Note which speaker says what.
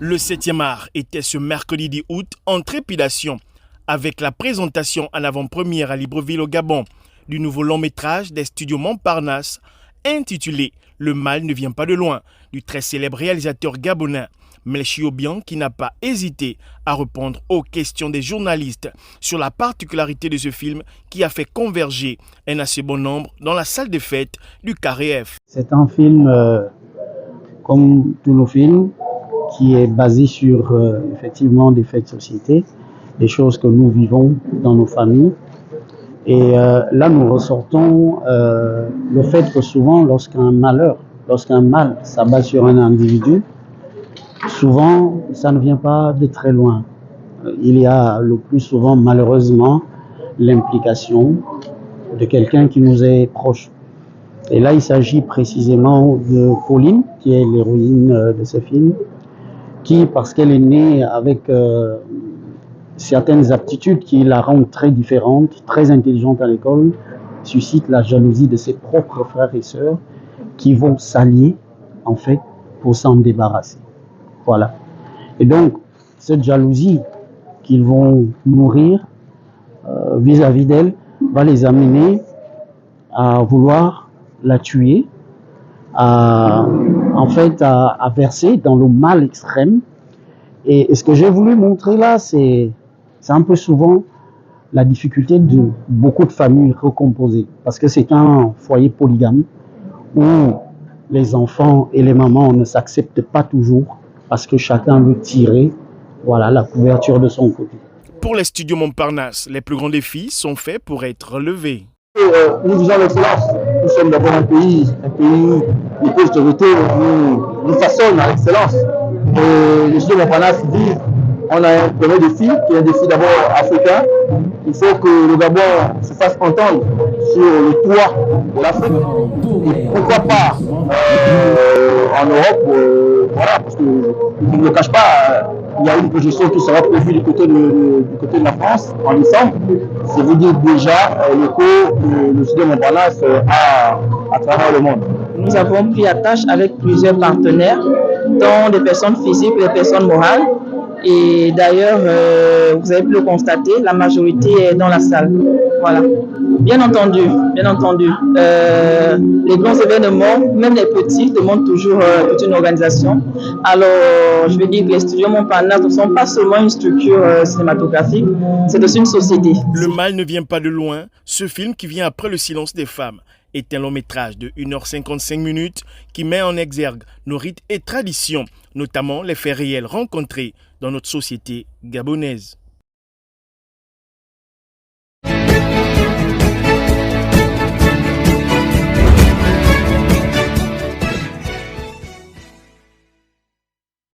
Speaker 1: Le 7e art était ce mercredi 10 août en trépidation avec la présentation en avant-première à Libreville au Gabon du nouveau long métrage des studios Montparnasse intitulé « Le mal ne vient pas de loin » du très célèbre réalisateur gabonais Melchi Obiang, qui n'a pas hésité à répondre aux questions des journalistes sur la particularité de ce film qui a fait converger un assez bon nombre dans la salle des fêtes du Carré F.
Speaker 2: C'est un film, comme tous nos films, qui est basé sur effectivement des faits de société, des choses que nous vivons dans nos familles. Et là, nous ressortons le fait que souvent, lorsqu'un mal s'abat sur un individu, souvent, ça ne vient pas de très loin. Il y a le plus souvent, malheureusement, l'implication de quelqu'un qui nous est proche. Et là, il s'agit précisément de Pauline, qui est l'héroïne de ce film, qui, parce qu'elle est née avec certaines aptitudes qui la rendent très différente, très intelligente à l'école, suscite la jalousie de ses propres frères et sœurs qui vont s'allier, en fait, pour s'en débarrasser. Voilà. Et donc, cette jalousie qu'ils vont nourrir vis-à-vis d'elle va les amener à vouloir la tuer, à verser dans le mal extrême. Et ce que j'ai voulu montrer là, c'est un peu souvent la difficulté de beaucoup de familles recomposées. Parce que c'est un foyer polygame où les enfants et les mamans ne s'acceptent pas toujours parce que chacun veut tirer, voilà, la couverture de son côté.
Speaker 1: Pour les studios Montparnasse, les plus grands défis sont faits pour être relevés.
Speaker 3: Nous visons l'excellence. Nous sommes d'abord un pays de postérité, nous façonnons à l'excellence. Et les studios Montparnasse disent on a un premier défi, qui est un défi d'abord africain. Il faut que le Gabon se fasse entendre sur le toit de l'Afrique. Et pourquoi pas en Europe, voilà, parce que je ne le cache pas, il y a une projection qui sera prévue du côté de la France en décembre. C'est vous dire déjà l'écho que le studio Montparnasse a à travers le monde.
Speaker 4: Nous avons pris attache avec plusieurs partenaires, dont des personnes physiques et des personnes morales. Et d'ailleurs, vous avez pu le constater, la majorité est dans la salle. Voilà. Bien entendu, les grands événements, même les petits, demandent toujours toute une organisation. Alors, je veux dire que les studios Montparnasse ne sont pas seulement une structure cinématographique, c'est aussi une société.
Speaker 1: Le mal ne vient pas de loin. Ce film qui vient après Le silence des femmes est un long métrage de 1h55 qui met en exergue nos rites et traditions, notamment les faits réels rencontrés dans notre société gabonaise.